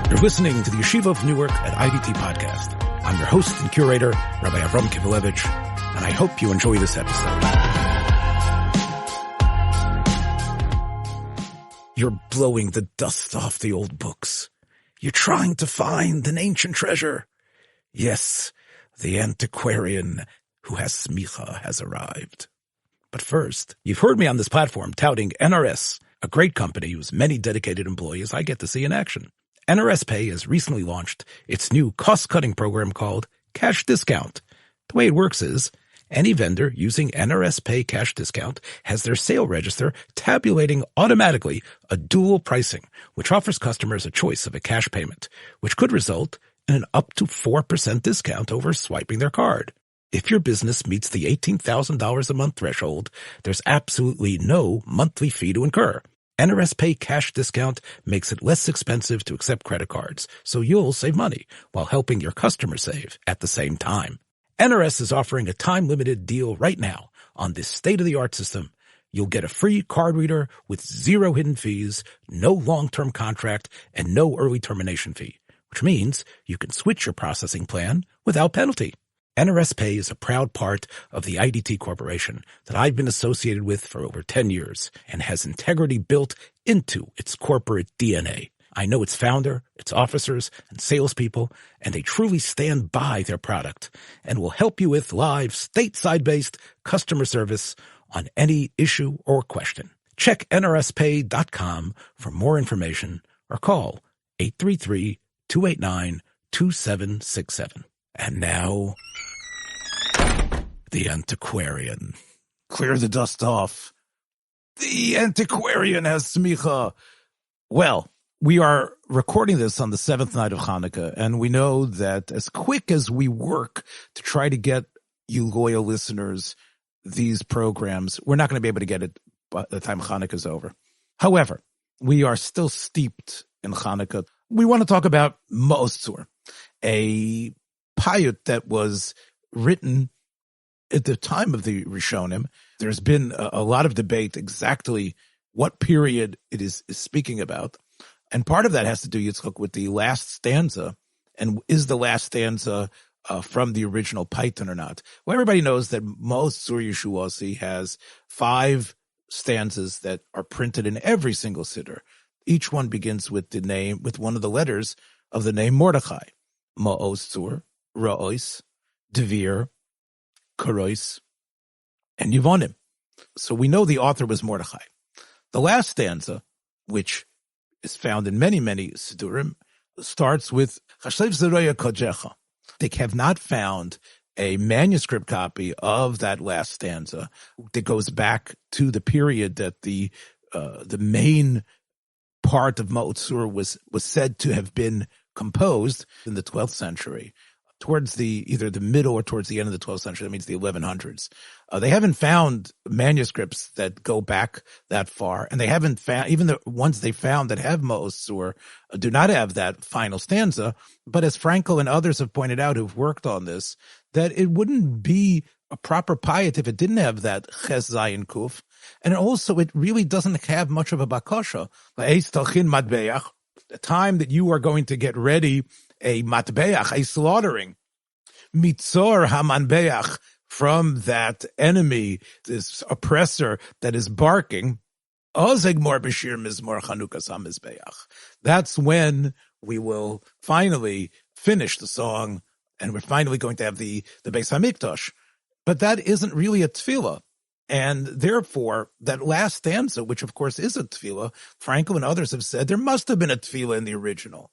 You're listening to the Yeshiva of Newark at IDT podcast. I'm your host and curator, Rabbi Kivelevitz, and I hope you enjoy this episode. You're blowing the dust off the old books. You're trying to find an ancient treasure. Yes, the Antiquarian who has Semicha has arrived. But first, you've heard me on this platform touting NRS, a great company whose many dedicated employees I get to see in action. NRS Pay has recently launched its new cost-cutting program called Cash Discount. The way it works is, any vendor using NRS Pay Cash Discount has their sale register tabulating automatically a dual pricing, which offers customers a choice of a cash payment, which could result in an up to 4% discount over swiping their card. If your business meets the $18,000 a month threshold, there's absolutely no monthly fee to incur. NRS Pay Cash Discount makes it less expensive to accept credit cards, so you'll save money while helping your customers save at the same time. NRS is offering a time-limited deal right now on this state-of-the-art system. You'll get a free card reader with zero hidden fees, no long-term contract, and no early termination fee, which means you can switch your processing plan without penalty. NRS Pay is a proud part of the IDT Corporation that I've been associated with for over 10 years and has integrity built into its corporate DNA. I know its founder, its officers, and salespeople, and they truly stand by their product and will help you with live, stateside-based customer service on any issue or question. Check nrspay.com for more information or call 833-289-2767. And now, the Antiquarian. Clear the dust off. The Antiquarian has Semicha. Well, we are recording this on the 7th night of Hanukkah, and we know that as quick as we work to try to get you loyal listeners these programs, we're not going to be able to get it by the time Hanukkah is over. However, we are still steeped in Hanukkah. We want to talk about Maoz Tzur, a payut that was written at the time of the Rishonim. There's been a lot of debate exactly what period it is speaking about. And part of that has to do, Yitzchak, with the last stanza. And is the last stanza from the original Python or not? Well, everybody knows that Maoz Tzur-Additional has 5 stanzas that are printed in every single siddur. Each one begins with the name, with one of the letters of the name Mordechai. Maoz Tzur, Ra'os, Devir, Karois, and Yevonim. So we know the author was Mordechai. The last stanza, which is found in many, many Siddurim, starts with Chashev Zeroya Kojecha. They have not found a manuscript copy of that last stanza that goes back to the period that the main part of Maoz Tzur was said to have been composed in the 12th century, towards either the middle or towards the end of the 12th century. That means the 1100s. They haven't found manuscripts that go back that far, and they haven't found, even the ones they found that have Maoz Tzur do not have that final stanza. But as Frankel and others have pointed out who've worked on this, that it wouldn't be a proper payut if it didn't have that Ches Zayin Kuf, and also it really doesn't have much of a bakasha. The time that you are going to get ready a matbeach, a slaughtering, mitzor hamanbeach, from that enemy, this oppressor that is barking, ozegmor b'shir mizmor chanukas hamizbeach. That's when we will finally finish the song, and we're finally going to have the Beis Hamikdash. But that isn't really a tefillah. And therefore, that last stanza, which of course is a tefillah, Frankel and others have said there must have been a tefillah in the original.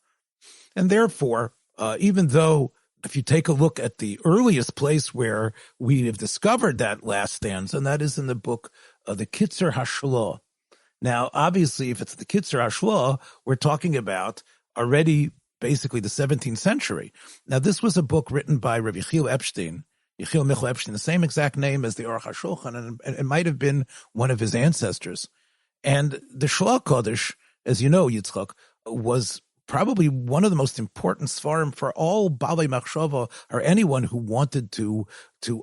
And therefore, even though if you take a look at the earliest place where we have discovered that last stanza, and that is in the book of the Kitzer Hashlah. Now, obviously, if it's the Kitzer Hashlah, we're talking about already basically the 17th century. Now, this was a book written by Rabbi Kivelevitz, Yechiel Michel Epstein, the same exact name as the Aruch HaShulchan, and it might have been one of his ancestors. And the Shla Kodesh, as you know, Yitzchak, was probably one of the most important svarim for all Balei Machshava, or anyone who wanted to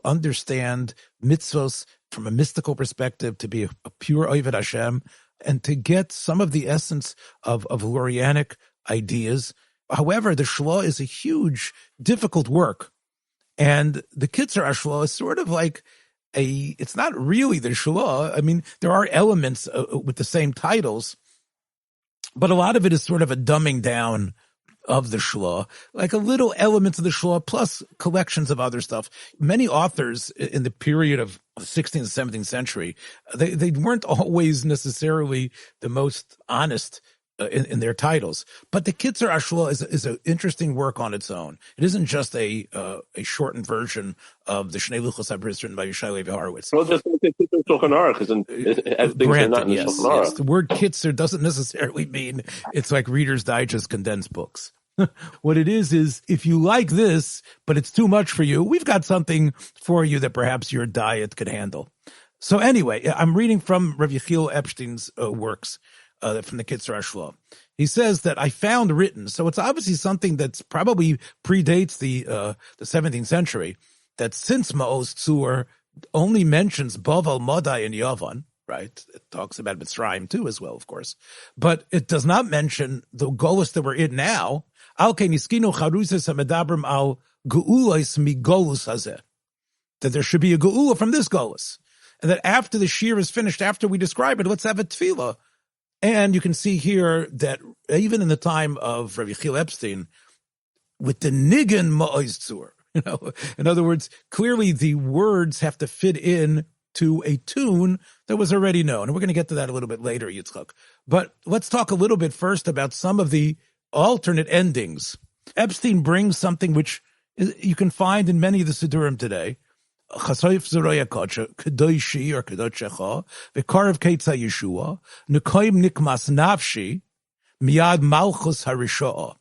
understand mitzvos from a mystical perspective, to be a pure Oved Hashem, and to get some of the essence of Lurianic ideas However, the Shlo is a huge, difficult work. And the Kitzur HaShlo is sort of like it's not really the Shlo. I mean, there are elements with the same titles, but a lot of it is sort of a dumbing down of the Shlo, like a little elements of the Shlo plus collections of other stuff. Many authors in the period of the 16th and 17th century, they weren't always necessarily the most honest in their titles. But the Kitzur HaShlo is an interesting work on its own. It isn't just a shortened version of the Shnei Luchos HaBris written by Yishai Levi Horowitz. Well, just like the Kitzur Shulchan Aruch isn't, as things are not in the Shulchan Aruch. Yes. The word Kitzur doesn't necessarily mean it's like Reader's Digest condensed books. What it is if you like this, but it's too much for you, we've got something for you that perhaps your diet could handle. So anyway, I'm reading from Rabbi Kivelevitz works from the Kitzur HaShlo. He says that I found written, so it's obviously something that's probably predates the 17th century, that since Maoz Tzur only mentions Bavel, Madai, and Yavan, right? It talks about Mitzrayim too as well, of course. But it does not mention the Golus that we're in now. Al Keniskino Charuses Hamedabrim al Geulais mi Golus Hazeh. That there should be a Geula from this Golus. And that after the Shir is finished, after we describe it, let's have a Tefillah. And you can see here that even in the time of Rabbi Kivelevitz, with the Nigan Maoz Tzur, in other words, clearly the words have to fit in to a tune that was already known. And we're going to get to that a little bit later, Yitzchak. But let's talk a little bit first about some of the alternate endings. Epstein brings something which you can find in many of the Sidurim today. Chasoif Zeroya Kocha, Kedoshi or Kedochecha, Vekarev Keitza Yeshua, Nekoim Nikmas Nafshi, Miad Malchus Harishoah.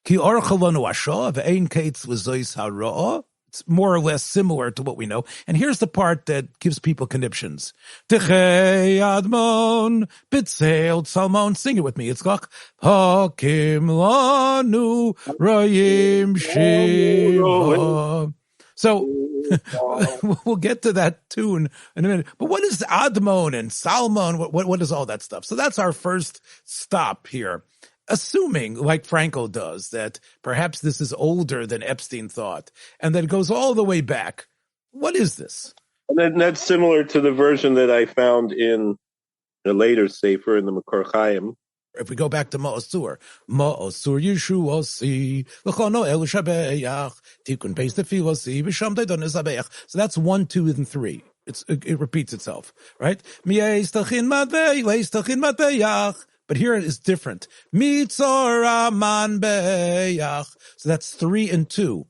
Ki Orchalonu Ashoah, Ve'ein Keitz Lezois Haroah. It's more or less similar to what we know. And here's the part that gives people conniptions. Techei Admon, Bitzeil Salmon. Sing it with me. It's like, Hakim Lanu, Rayim Shiva. So we'll get to that tune in a minute. But what is Admon and Salmon? What is all that stuff? So that's our first stop here. Assuming, like Frankel does, that perhaps this is older than Epstein thought, and that it goes all the way back. What is this? And that's similar to the version that I found in a later Sefer in the Makor Chaim. If we go back to Maoz Tzur, Yeshua si, l'chono el shabeach, tikun peis tefillah si, v'sham deidon ezabeach. So that's 1, 2, and 3. It repeats itself, right? Mi'eistachin matei, leistachin mateyach. But here it is different. Mitzor aman beyach. So that's 3 and 2.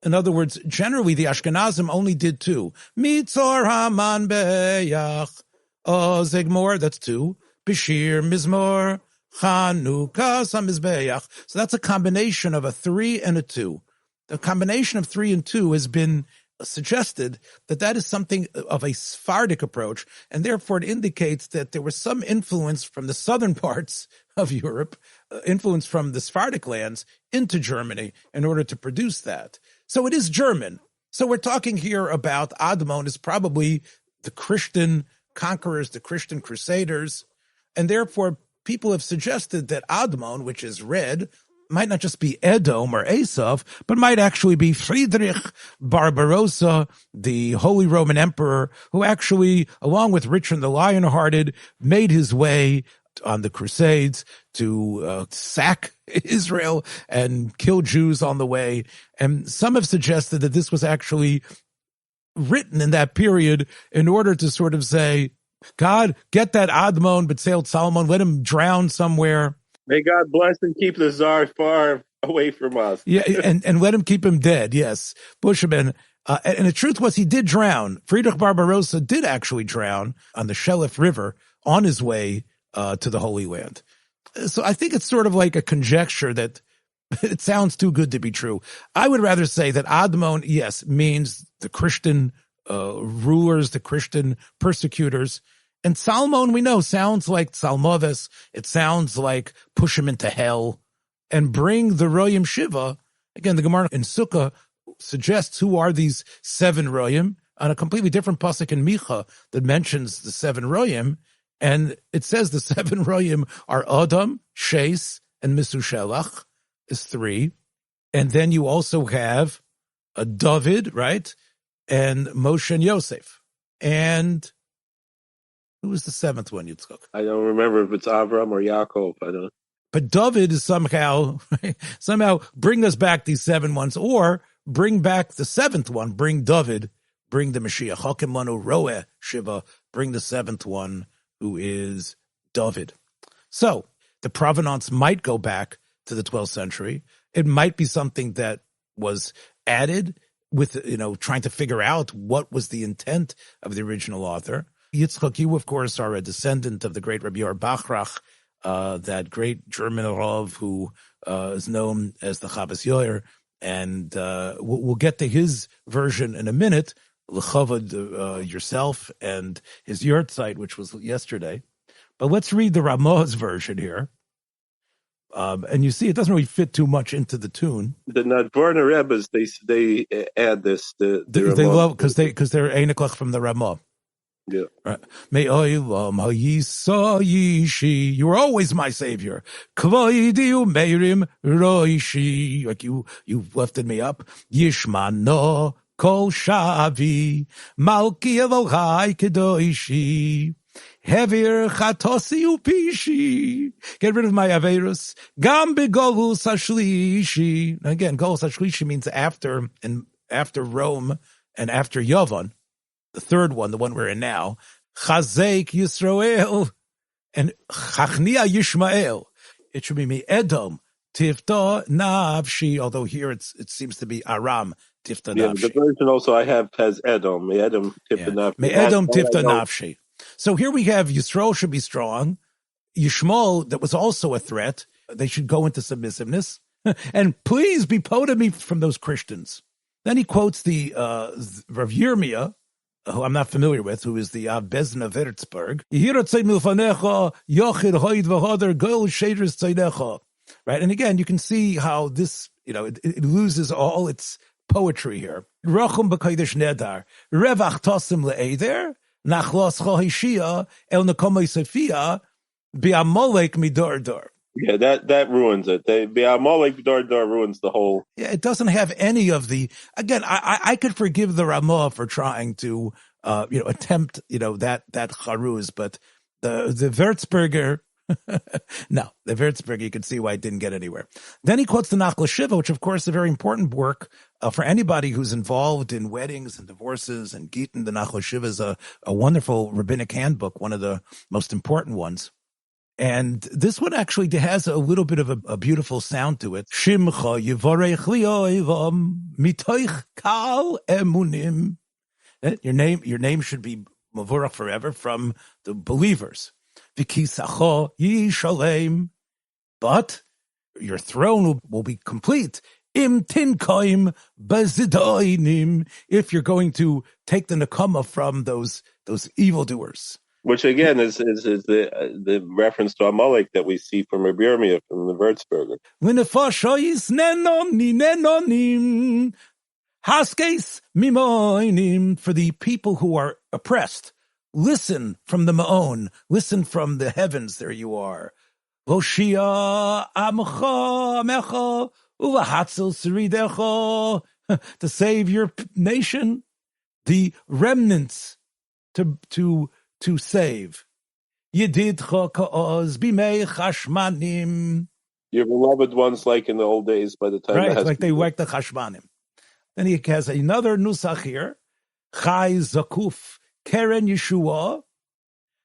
In other words, generally the Ashkenazim only did 2. Mitzor aman beyach. Zegmor, that's 2. Bishir, Mizmor, Chanukah, Samizbeyach. So that's a combination of a 3 and a 2. The combination of 3 and 2 has been suggested that is something of a Sephardic approach, and therefore it indicates that there was some influence from the southern parts of Europe, influence from the Sephardic lands into Germany in order to produce that. So it is German. So we're talking here about Admon is probably the Christian conquerors, the Christian crusaders, and therefore people have suggested that Admon, which is red, might not just be Edom or Esav, but might actually be Friedrich Barbarossa, the Holy Roman Emperor, who actually, along with Richard the Lionhearted, made his way on the Crusades to sack Israel and kill Jews on the way. And some have suggested that this was actually written in that period in order to sort of say, God, get that Admon, B'Tzeil Salmon, let him drown somewhere. May God bless and keep the Tsar far away from us. Yeah, and let him keep him dead, yes. Bushman. And the truth was he did drown. Friedrich Barbarossa did actually drown on the Shelif River on his way to the Holy Land. So I think it's sort of like a conjecture that it sounds too good to be true. I would rather say that Admon, yes, means the Christian rulers, the Christian persecutors. And Salmon, we know, sounds like Salmoves. It sounds like push him into hell and bring the Royim Shiva. Again, the Gemara in Sukkah suggests who are these 7 Royim on a completely different pasuk in Micha that mentions the 7 Royim. And it says the 7 Royim are Adam, Shes, and Mesushelach. is 3. And then you also have a David, right? And Moshe and Yosef. And who was the 7th one, Yitzchak? I don't remember if it's Avram or Yaakov. I don't. But David is somehow bring us back these 7 ones, or bring back the 7th one, bring David, bring the Mashiach. Hakim Lanu Roeh Shiva, bring the 7th one, who is David. So the provenance might go back to the 12th century. It might be something that was added with, trying to figure out what was the intent of the original author. Yitzchak, you, of course, are a descendant of the great Rabbi Yor Bachrach, that great German Rav who is known as the Chavas Yoyer, and we'll get to his version in a minute, L'chavod yourself, and his Yurtzeit, which was yesterday. But let's read the Ramah's version here. And you see, it doesn't really fit too much into the tune. The Nadvorna Rebbes, they add this. They love because they're Einiklach from the Ramah. Yeah. Right. You were always my savior. Like you lifted me up. Yishmano kol shavi malki Elohai kedoishi. Hevir chatosi upishi. Get rid of my averus. Gam begolus hashlishi. Again, golus hashlishi means after Rome and after Yavon. The 3rd one, the one we're in now. Chazek Yisrael and Chachnia Yishmael. It should be me Edom Tifta Navshi. Although here it seems to be Aram Tifta Navshi. The version also I have has Edom. Me Edom Tifta Navshi. Me Edom Tifta Navshi. So here we have Yisrael should be strong. Yishmael, that was also a threat. They should go into submissiveness. And please be potami from those Christians. Then he quotes the Rav Yirmiyah, who I'm not familiar with, who is the Bezna Würzburg. Right? And again, you can see how this, it loses all its poetry here. Rachum b'kodesh nedar, revach tosim le'eder, nachlos chohishia, el nekomoi sofia, bi'amolek midor dor. Yeah, that ruins it. Bi'amolek midor dor ruins the whole. Yeah, it doesn't have any of the, again, I could forgive the Ramah for trying to, attempt, that charuz, but the Würzburger, no, the Würzburger, you can see why it didn't get anywhere. Then he quotes the Nachla Shiva, which of course is a very important work for anybody who's involved in weddings and divorces and Gittin. The Nachla Shiva is a wonderful rabbinic handbook, one of the most important ones. And this one actually has a little bit of a beautiful sound to it. Shimcha yivorech li'oivam mitoich kal emunim. Your name should be Mavorach forever from the believers. V'kisacho yishalem. But your throne will be complete. Im tinkoim bezidoinim. If you're going to take the nekama from those evildoers. Which again is the reference to Amalek that we see from Rabbi Yirmiyah from the Würzburger. V'nefashois nenonim haskes mimoinim, for the people who are oppressed. Listen from the Ma'on. Listen from the heavens. There you are. Voshia amecha uvahatzel siridecha, to save your nation, the remnants to save. Yedidcha ka'oz bimei chashmanim. Your beloved ones, like in the old days, by the time right, like they work the chashmanim. Then he has another nusach here, Chai Zakuf Keren Yeshua.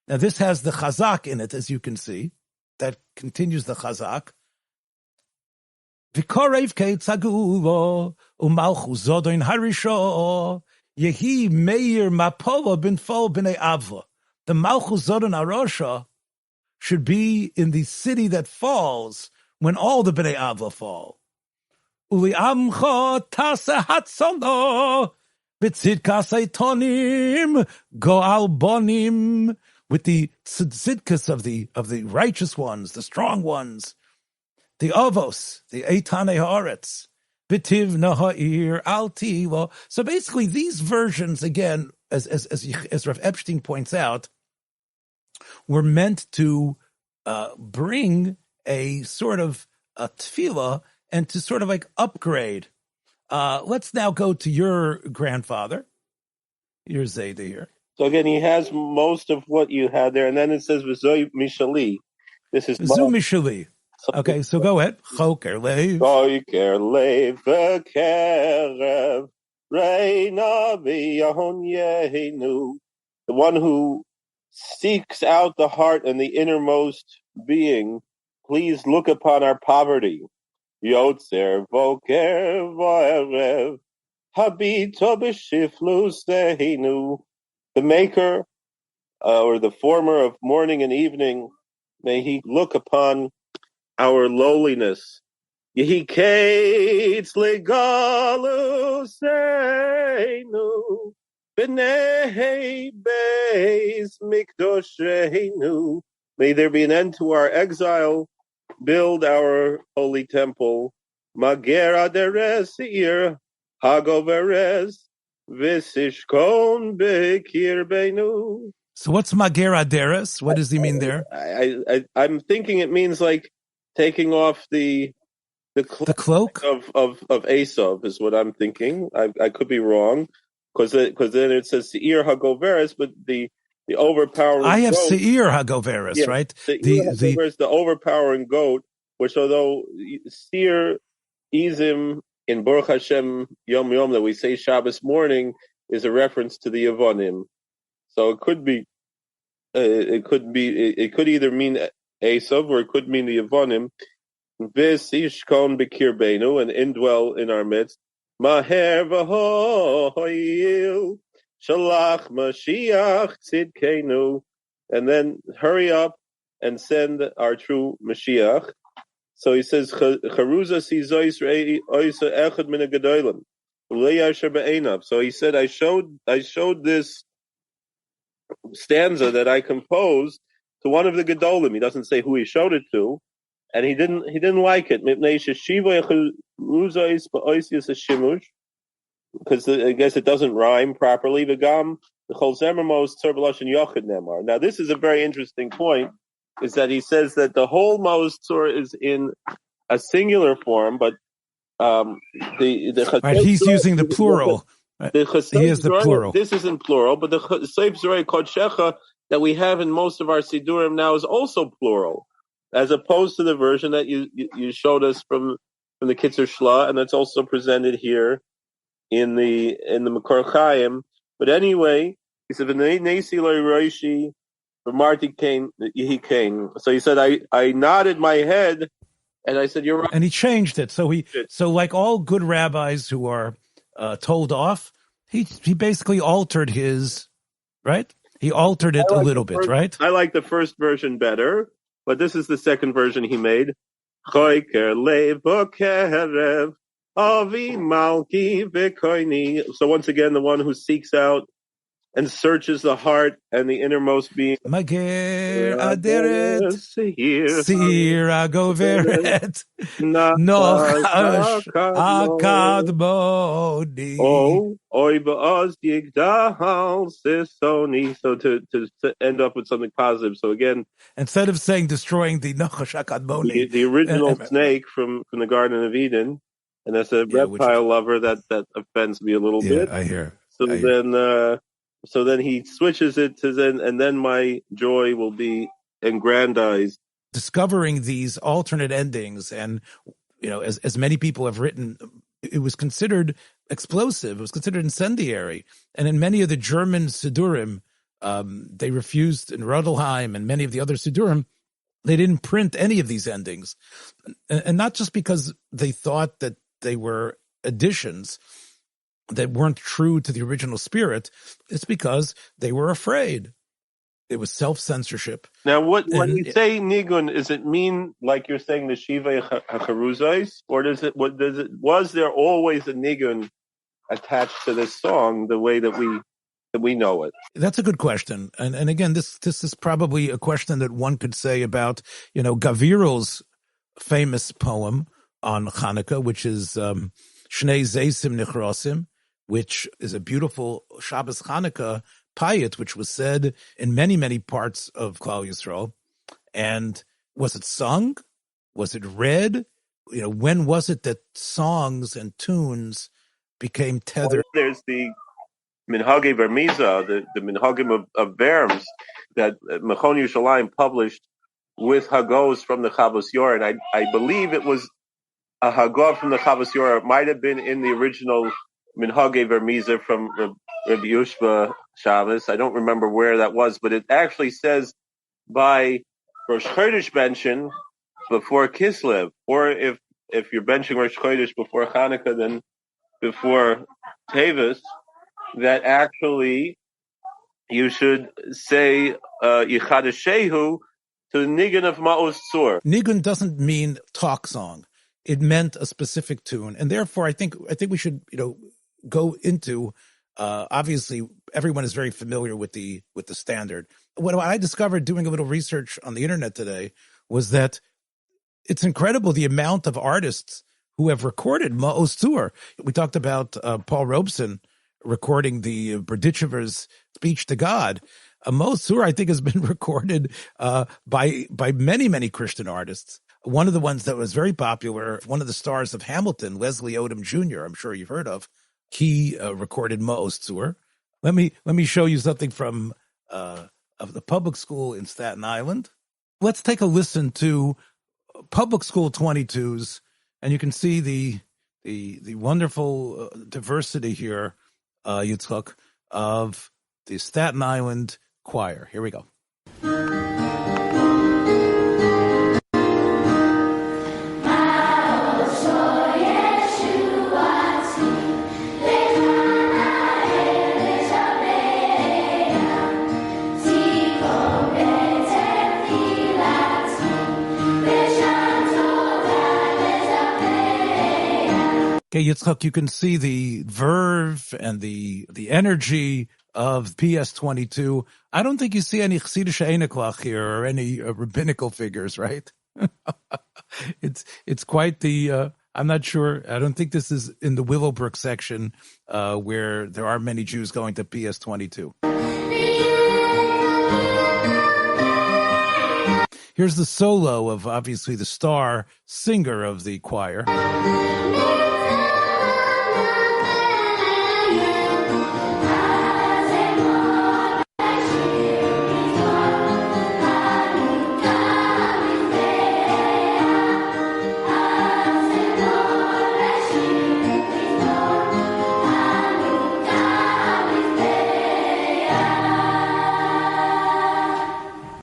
Now this has the chazak in it, as you can see. That continues the chazak. V'korev keitzagulo umalchu zodoin harisho yehi meir mapola bin fol b'nei avla. The malchus zodon arosha should be in the city that falls when all the b'nei avla fall. Uli amcha tasa hatzalo b'tzidkas aitonim go al bonim, with the tzidkas of the righteous ones, the strong ones, the avos, the eitanei haaretz, b'tiv naha'ir al tiwa. So basically, these versions, again, as Rav Epstein points out, were meant to bring a sort of a tefillah and to sort of like upgrade. Let's now go to your grandfather, your Zayda here. So again, he has most of what you had there, and then it says V'zoy Mishali. This is Zu Mishali. Okay, so go ahead. Choker Lev. Choker Lev V'kerev Reina V'yahon Yehenu. The one who seeks out the heart and the innermost being, please look upon our poverty. Yotzer Voker V'erev Habito B'shiflu Sehinu. The maker, or the former of morning and evening, may he look upon our lowliness. Yehi kates legalu seinu b'nei beis mikdosheinu. May there be an end to our exile. Build our holy temple. Mager aderes ir hagoveres. Visishkon bekir beinu. So what's Mager Aderes? What does he mean there? I'm thinking it means like taking off the cloak of Esav is what I'm thinking. I could be wrong because then it says Seir Hagoveres, but the overpowering. I have goat, Seir Hagoveres, yeah, right? The overpowering goat, which although Seir Izim in Baruch Hashem Yom Yom that we say Shabbos morning is a reference to the Yevonim. So it could either mean Esav or it could mean the Yevonim. V'sishkon b'kir beinu, and indwell in our midst. Maher v'ho'il shalach Mashiach tzidkenu, and then hurry up and send our true Mashiach. So he says, Charuza sizois oisa echad min ha'gedolim u'leyasher be'einav. So he said, I showed this stanza that I composed to one of the Gedolim. He doesn't say who he showed it to, and he didn't like it. Because I guess it doesn't rhyme properly. Now this is a very interesting point, is that he says that the whole Maoz Tzur is in a singular form, but he's using the plural. He is the plural. This isn't plural, but the Seif Zorei Kodshecha that we have in most of our Sidurim now is also plural, as opposed to the version that you showed us from the Kitzur Shla, and that's also presented here in the Makor Chaim. But anyway, he said, "V'nei lo roishi, v'marti came, he came." So he said, I nodded my head, and I said, "You're right." And he changed it. So like all good rabbis who are told off, he basically altered his, right? He altered it a little bit, right? I like the first version better, but this is the second version he made. Choiker levokerev avi malki v'koini. So once again, the one who seeks out and searches the heart and the innermost being. Mager aderet, Seir hagoveret, nochash hakadmoni. Oh, oy ba'az yigdal sisoni. So to end up with something positive. So again, instead of saying destroying the nochash hakadmoni, the original snake from the Garden of Eden, and that's a reptile lover that offends me a little bit. I hear. So then he switches it to and then my joy will be aggrandized. Discovering these alternate endings, and as many people have written, it was considered explosive. It was considered incendiary, and in many of the German Sidurim, they refused. In Rodelheim and many of the other Sidurim, they didn't print any of these endings, and not just because they thought that they were additions that weren't true to the original spirit. It's because they were afraid. It was self-censorship. Now, when you say nigun, does it mean like you're saying the Shiva HaCharuzais, or was there always a nigun attached to this song the way that we know it? That's a good question. And again, this is probably a question that one could say about, Gaviral's famous poem on Hanukkah, which is Shnei Zeisim Nichrosim, which is a beautiful Shabbos Hanukkah payet, which was said in many, many parts of Klal Yisrael. And was it sung? Was it read? when was it that songs and tunes became tethered? There's the Minhagim Vermiza, the Minhagim of Verms that Mechon Yerushalayim published with Hagos from the Chavos Yor, and I believe it was a Hagah from the Chavos Yor. It might have been in the original Minhagim Vermiza from Rabbi Yushba Shabbos. I don't remember where that was, but it actually says by Rosh Chodesh benching before Kislev, or if you're benching Rosh Chodesh before Hanukkah, then before Tevis, that actually you should say Yichadeshehu to the Nigun of Maoz Tzur. Nigun doesn't mean talk song. It meant a specific tune, and therefore I think we should go into. Obviously, everyone is very familiar with the standard. What I discovered doing a little research on the internet today was that it's incredible the amount of artists who have recorded Maoz Tzur. We talked about Paul Robeson recording the Berdichever's speech to God. Maoz Tzur, I think, has been recorded by many, many Christian artists. One of the ones that was very popular, one of the stars of Hamilton, Leslie Odom Jr., I'm sure you've heard of, he recorded Maoz Tzur. Let me show you something from of the public school in Staten Island. Let's take a listen to Public School 22s, and you can see the wonderful diversity here, Yitzchak, of the Staten Island choir. Here we go. Okay, Yitzchak, you can see the verve and the energy of PS22. I don't think you see any Chassidish Einiklach here or any rabbinical figures, right? It's quite the. I'm not sure. I don't think this is in the Willowbrook section where there are many Jews going to PS22. Here's the solo of obviously the star singer of the choir.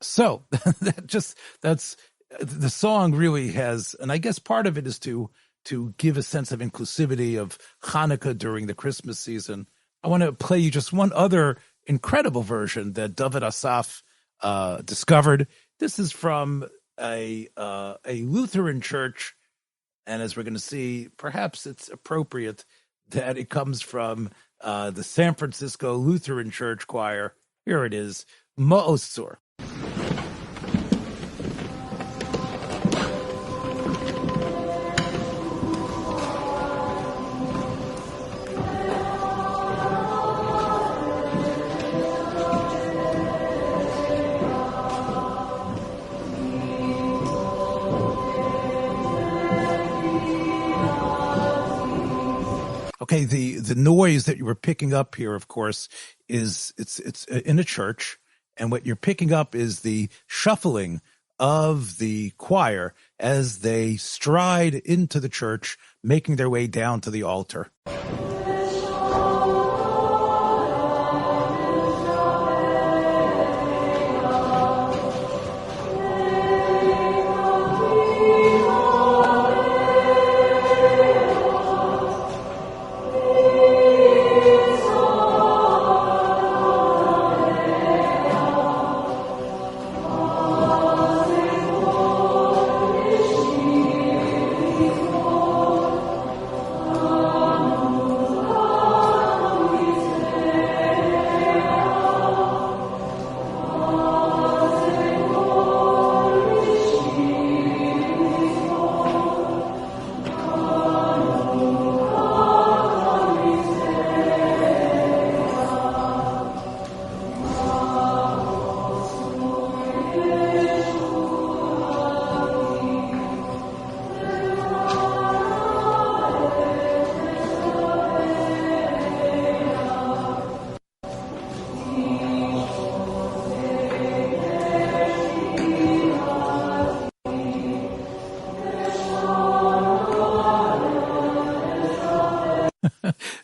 So that's the song really has, and I guess part of it is to give a sense of inclusivity of Hanukkah during the Christmas season. I want to play you just one other incredible version that David Asaf discovered. This is from a Lutheran church, and as we're going to see, perhaps it's appropriate that it comes from the San Francisco Lutheran Church Choir. Here it is, Maoz Tzur. Okay, the noise that you were picking up here, of course, is it's in a church, and what you're picking up is the shuffling of the choir as they stride into the church, making their way down to the altar.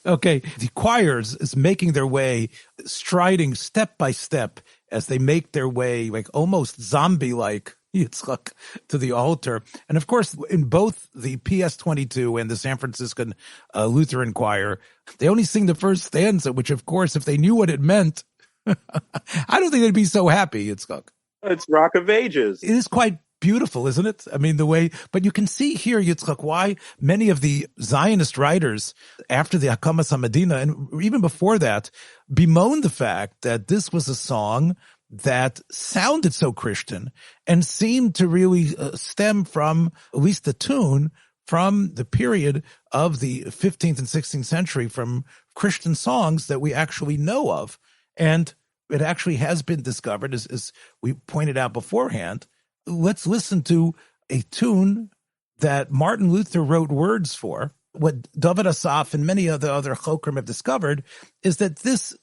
Okay, the choirs is making their way, striding step by step as they make their way, like almost zombie-like, Yitzchak, to the altar. And of course, in both the PS-22 and the San Franciscan Lutheran Choir, they only sing the first stanza, which of course, if they knew what it meant, I don't think they'd be so happy, Yitzchak. It's Rock of Ages. It is quite beautiful, isn't it? I mean, the way, but you can see here, Yitzchak, why many of the Zionist writers after the Hakamas HaMedina, and even before that, bemoaned the fact that this was a song that sounded so Christian and seemed to really stem from, at least the tune, from the period of the 15th and 16th century, from Christian songs that we actually know of. And it actually has been discovered, as we pointed out beforehand. Let's listen to a tune that Martin Luther wrote words for. What David Asaf and many of the other Chokrim have discovered is that this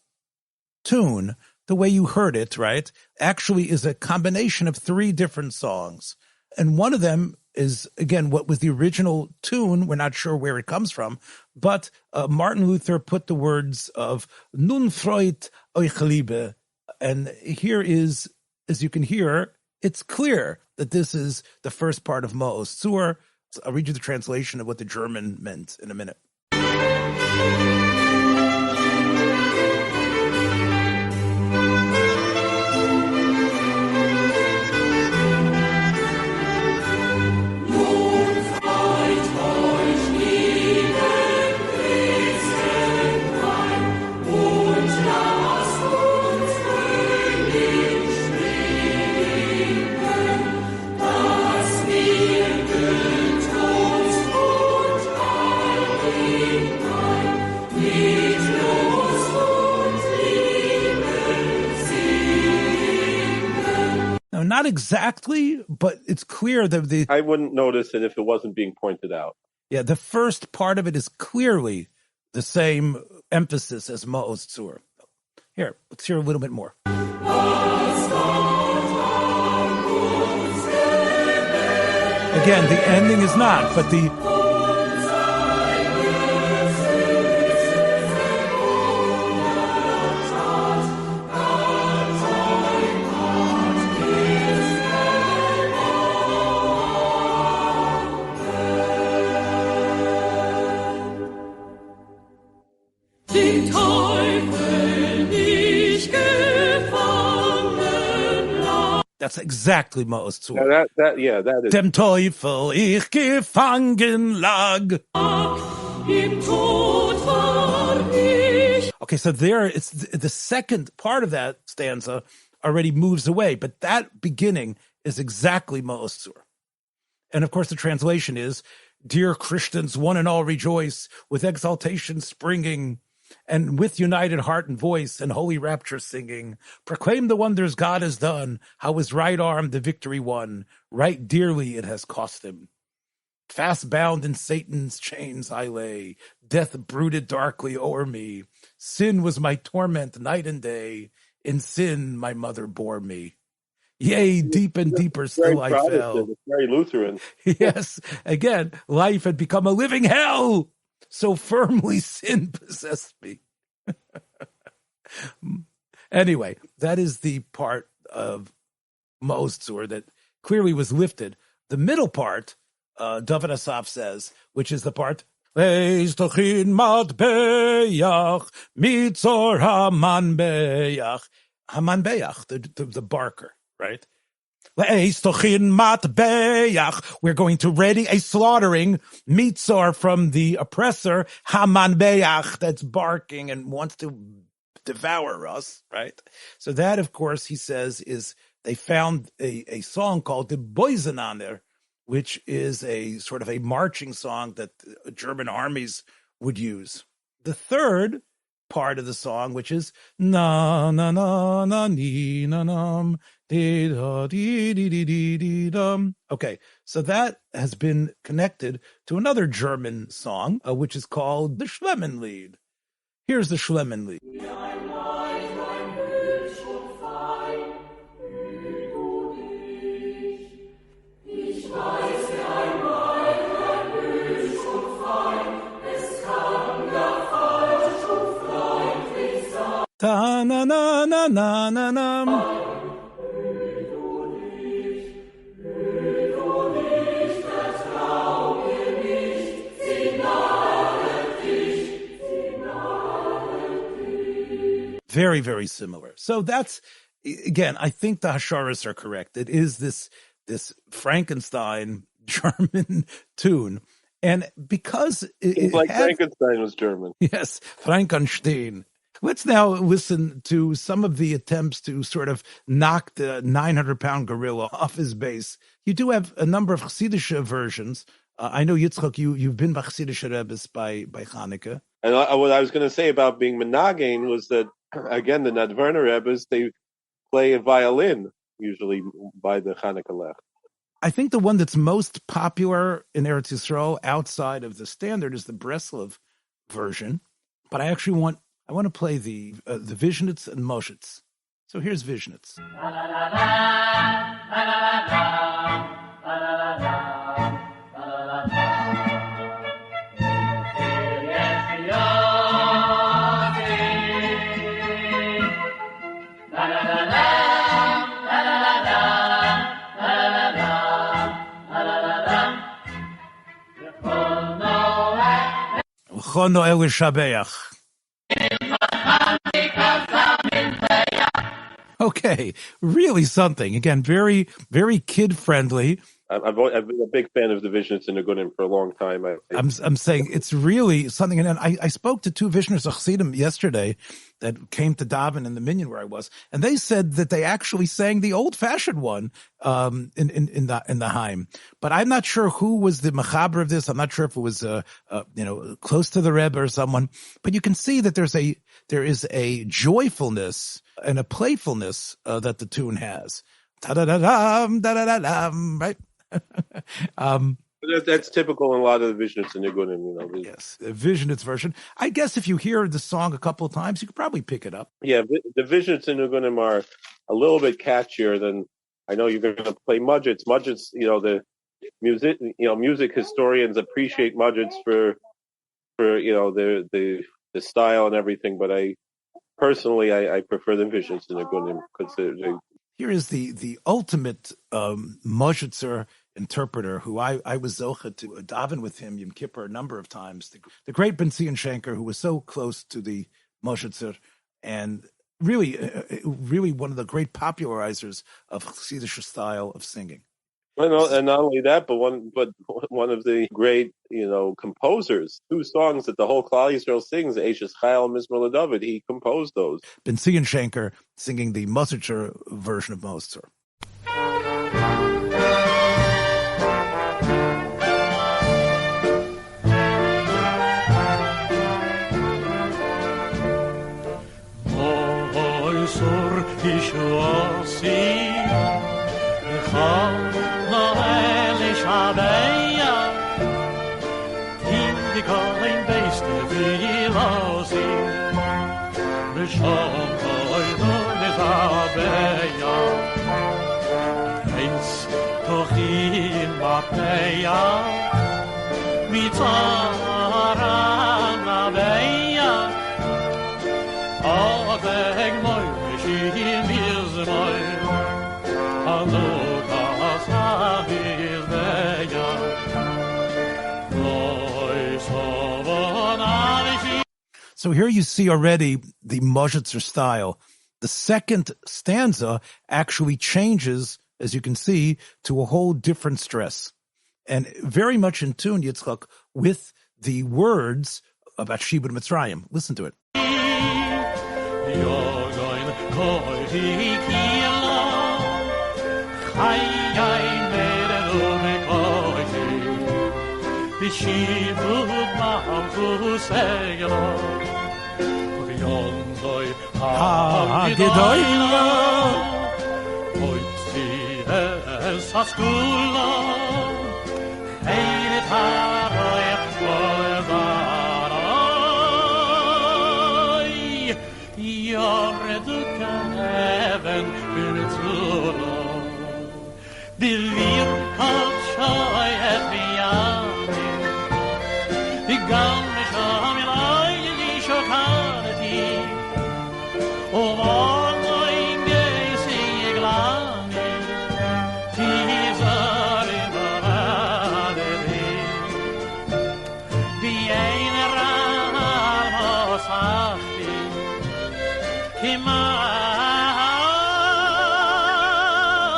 tune, the way you heard it, right, actually is a combination of three different songs. And one of them is, again, what was the original tune. We're not sure where it comes from, but Martin Luther put the words of Nun freut euch Liebe. And here is, as you can hear, it's clear that this is the first part of Maoz Tzur. I'll read you the translation of what the German meant in a minute. Not exactly, but it's clear that I wouldn't notice it if it wasn't being pointed out. Yeah, the first part of it is clearly the same emphasis as Maoz Tzur. Here, let's hear a little bit more. Again, the ending is not, but the... That's exactly Maoz Tzur. That is. Dem Teufel ich gefangen lag. Okay, so there, it's the second part of that stanza already moves away, but that beginning is exactly Maoz Tzur. And of course, the translation is, "Dear Christians, one and all rejoice, with exaltation springing, and with united heart and voice and holy rapture singing, proclaim the wonders God has done, how his right arm the victory won, right dearly it has cost him. Fast bound in Satan's chains I lay, death brooded darkly o'er me, sin was my torment night and day, in sin my mother bore me. Yea, deep and deeper still I fell." It's very Lutheran. Yes, again, life had become a living hell. So firmly sin possessed me. Anyway, that is the part of Maoz Tzur that clearly was lifted. The middle part, David Asaf says, which is the part, Leis tochin matbeach, mitzor hamanbeach. Hamanbeach, the barker, right? We're going to ready a slaughtering, mitzor from the oppressor, hamanbeach, that's barking and wants to devour us, right? So that, of course, he says, is they found a song called the Boisenaner, which is a sort of a marching song that German armies would use. The third part of the song, which is na na na na ni na nam di da di di di di di dum. Okay, so that has been connected to another German song, which is called the Schlemmenlied. Here's the Schlemmenlied. na na na na na na na. Very, very similar. So that's, again, I think the Hasharas are correct. It is this Frankenstein German tune. And because it like Frankenstein was German. Yes, Frankenstein. Let's now listen to some of the attempts to sort of knock the 900-pound gorilla off his base. You do have a number of Chassidish versions. I know, Yitzchak, you've been by Chassidish Rebbes by Hanukkah. And what I was going to say about being Menagin was that, again, the Nadverner Rebbes, they play a violin, usually by the Hanukkah Lech. I think the one that's most popular in Eretz Yisrael outside of the standard is the Breslov version. But I actually want to play the Vishnitz and Moshitz. So here's Vishnitz. Okay, really something. Again, very, very kid-friendly. I've been a big fan of the Vishnitz and Nigunim for a long time. I'm saying it's really something. And I spoke to two Vishners Chassidim yesterday that came to Davin in the Minyan where I was, and they said that they actually sang the old-fashioned one in the Haim. But I'm not sure who was the mechaber of this. I'm not sure if it was close to the Rebbe or someone. But you can see that there is a joyfulness and a playfulness that the tune has. Ta-da-da-dam, da-da-da-dam, right? That's typical in a lot of the Vishnitz and Nigunim, Yes, the Vishnitz version. I guess if you hear the song a couple of times, you could probably pick it up. Yeah, the Vishnitz and Nigunim are a little bit catchier than, I know you're going to play Mudgets. Mudgets, the music historians appreciate Mudgets for the style and everything, but I personally prefer the Vishnitz and Nigunim because they. Here is the ultimate Maoz Tzur interpreter who I was zocha to daven with him Yom Kippur a number of times. The great Ben Zion Shenker, who was so close to the Maoz Tzur and really one of the great popularizers of Chassidish style of singing. Well, and not only that, but one of the great, composers. 2 songs that the whole Klal Yisrael sings, Eishes Chayil and Mizmor LeDavid, he composed those. Ben Zion Shenker singing the Maoz Tzur version of Maoz Tzur. So here you see already the Maoz Tzur style. The second stanza actually changes, as you can see, to a whole different stress. And very much in tune, Yitzchak, with the words about Shibud Mitzrayim. Listen to it.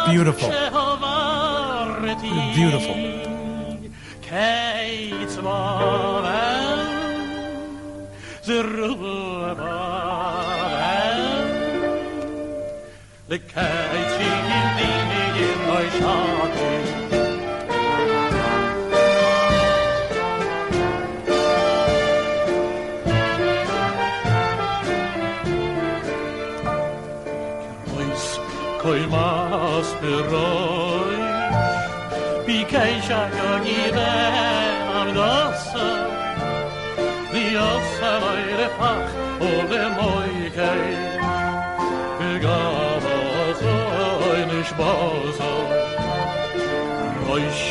Beautiful. Beautiful. Koi mas beroi Bikei shagoni ben amdosa Diosa loire pach ole moikei Begavoso nishboso Oish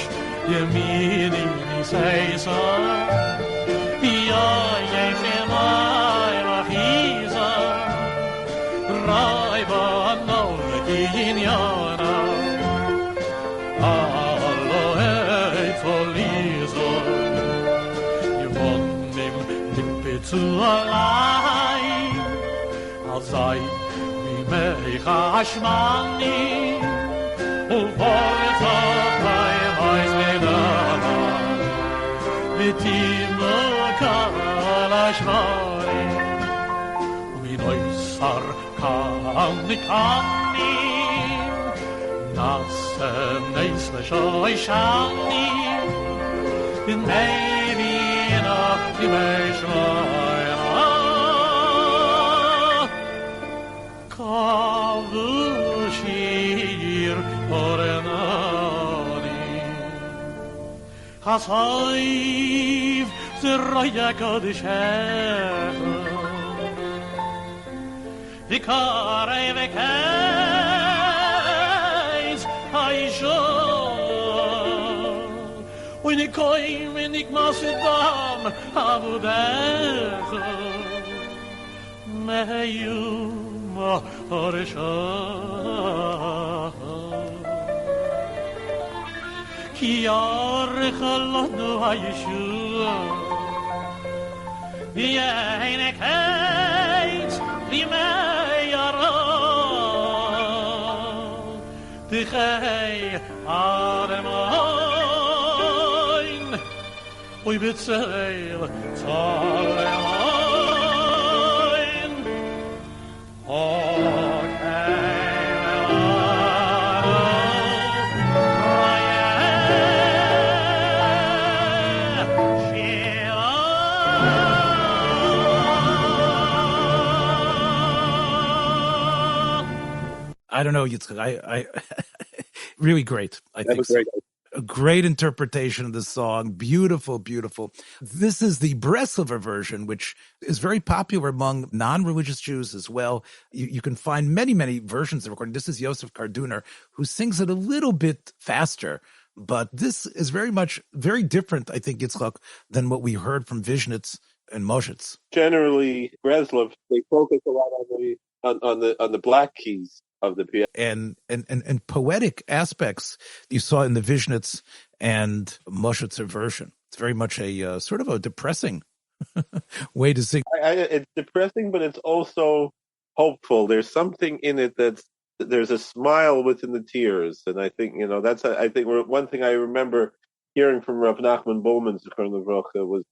yemini niseisa Ya yeshemai machiza Raiba no in yara Aloe tolizo You want him to alai Azai mi mei hashmani Uvorta kai mais medana Vitimo kalashmani Mi noisar Kani Nasse neisle shoi shani In meivina dimeshmaina Kavushir orenani Hasaiv zeraya kodishecha Vikare vekais haisho Unikoi minik masidam avudecho Meyum orisha Ki yarichalanu haishu Vienekais Vimeyara Dichei Ademoin Oy bitzeil Talemoin I don't know, Yitzchak. I really great. I think great. A great interpretation of the song. Beautiful, beautiful. This is the Breslover version, which is very popular among non-religious Jews as well. You can find many, many versions of the recording. This is Yosef Karduner, who sings it a little bit faster. But this is very different, I think, Yitzchak, than what we heard from Vishnitz and Moshitz. Generally, Breslov, they focus a lot on the black keys of the piano. And poetic aspects you saw in the Vishnitz and Moshitzer version. It's very much a sort of a depressing way to sing. It's depressing, but it's also hopeful. There's something in it there's a smile within the tears, and I think one thing I remember hearing from Rav Nachman Bullman was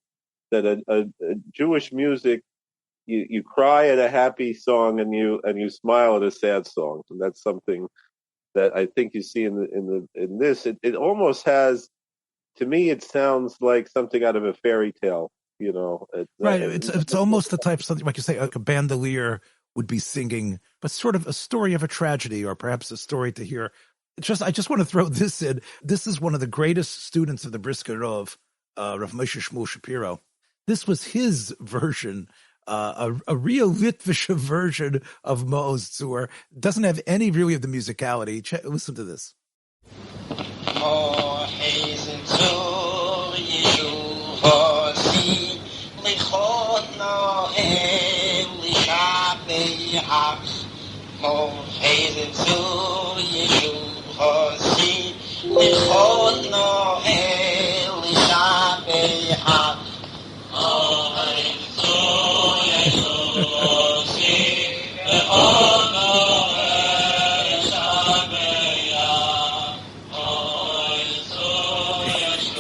that a Jewish music. You cry at a happy song and you smile at a sad song, and that's something that I think you see in this. It almost has, to me, it sounds like something out of a fairy tale. Right? It's almost the type of something like you say, like a bandolier would be singing, but sort of a story of a tragedy, or perhaps a story to hear. I just want to throw this in. This is one of the greatest students of the Brisker Rov, Rav Moshe Shmuel Shapiro. This was his version. A real Litvish version of Maoz Tzur. Doesn't have any really of the musicality. Listen to this.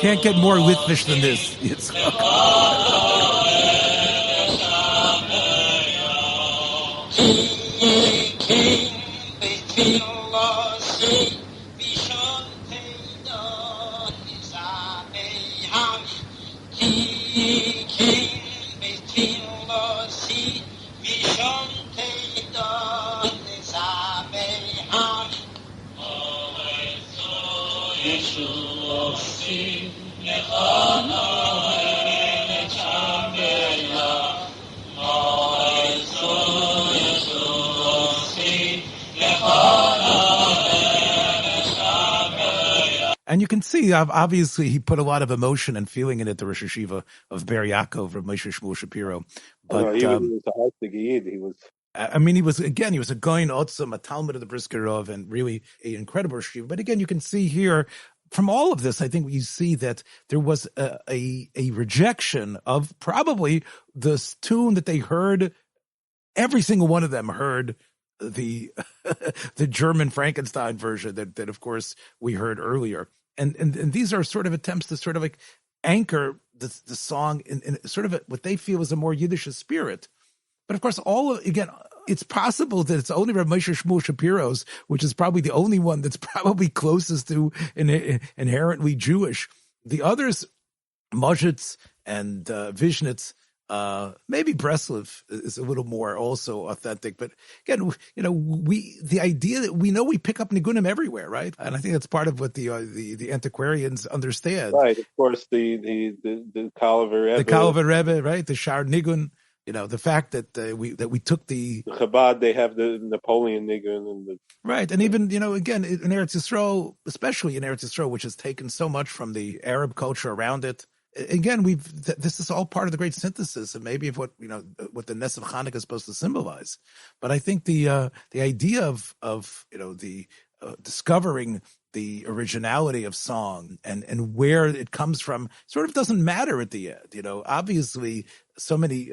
can't get more Litvish than this. And you can see, obviously, he put a lot of emotion and feeling in it, the Rosh Hashiva of Ber Yaakov, of Moshe Shmuel Shapiro. But he was a Hasidic. He was. I mean, he was a Goyin Otzim, a Talmud of the Brisker Rov, and really an incredible Rosh Hashiva. But again, you can see here, from all of this, I think you see that there was a rejection of probably this tune that they heard. Every single one of them heard the German Frankenstein version that of course we heard earlier, and these are sort of attempts to sort of like anchor the song in sort of what they feel is a more Yiddish spirit. But of course, it's possible that it's only Rav Moshe Shmuel Shapiro's, which is probably the only one that's probably closest to inherently Jewish. The others, Mozhitz and Vishnitz, maybe Breslov is a little more also authentic, but again, the idea that we pick up nigunim everywhere, right? And I think that's part of what the antiquarians understand. Right, of course, the Kalaver Rebbe, right? The Shar Nigun, the fact that we took the Chabad, they have the Napoleon Nigun and right, and even again in Eretz Yisrael, especially in Eretz Yisrael, which has taken so much from the Arab culture around it. Again, this is all part of the great synthesis, and maybe of what what the Ness of Hanukkah is supposed to symbolize. But I think the idea of the discovering the originality of song and where it comes from sort of doesn't matter at the end. Obviously, so many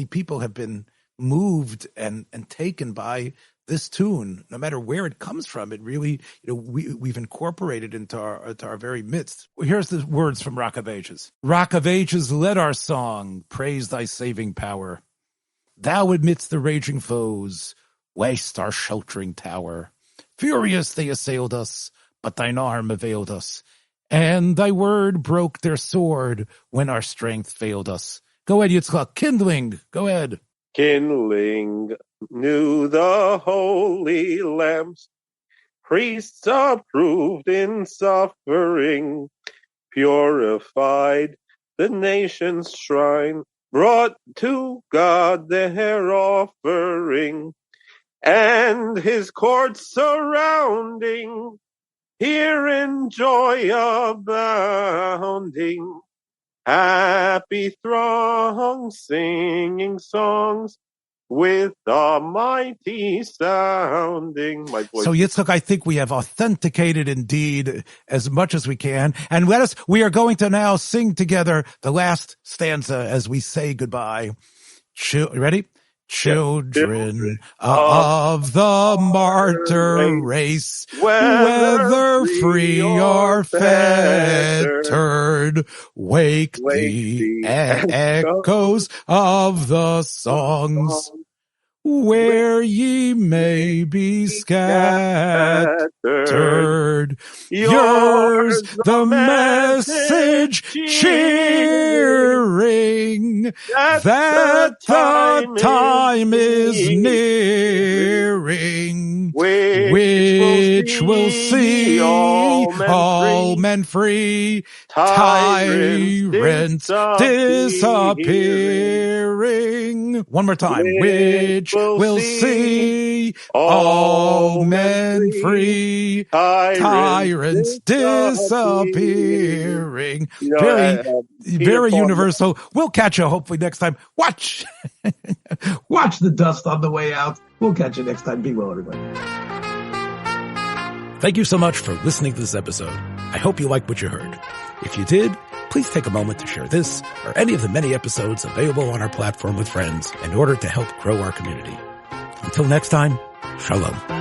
people have been moved and taken by this tune, no matter where it comes from. It really, we've incorporated into our very midst. Here's the words from Rock of Ages. Rock of Ages, let our song praise thy saving power. Thou amidst the raging foes, waste our sheltering tower. Furious they assailed us, but thine arm availed us. And thy word broke their sword when our strength failed us. Go ahead, Yitzchak. Kindling. Go ahead. Kindling knew the holy lamps, priests approved in suffering, purified the nation's shrine, brought to God their offering, and his courts surrounding, here in joy abounding. Happy throng singing songs with a mighty sounding. My voice. So Yitzchak, I think we have authenticated indeed as much as we can. And we are going to now sing together the last stanza as we say goodbye. Ready? Children of the martyr race, whether free or fettered, wake the echoes of the songs, where ye may be scattered. Yours the message cheering that the time is nearing, which will see all men free, tyrants disappearing. One more time. Which will see all men free, tyrants disappearing. Very universal. We'll catch you hopefully next time. Watch the dust on the way out. We'll catch you next time. Be well, everybody. Thank you so much for listening to this episode. I hope you liked what you heard. If you did, please take a moment to share this or any of the many episodes available on our platform with friends in order to help grow our community. Until next time, Shalom.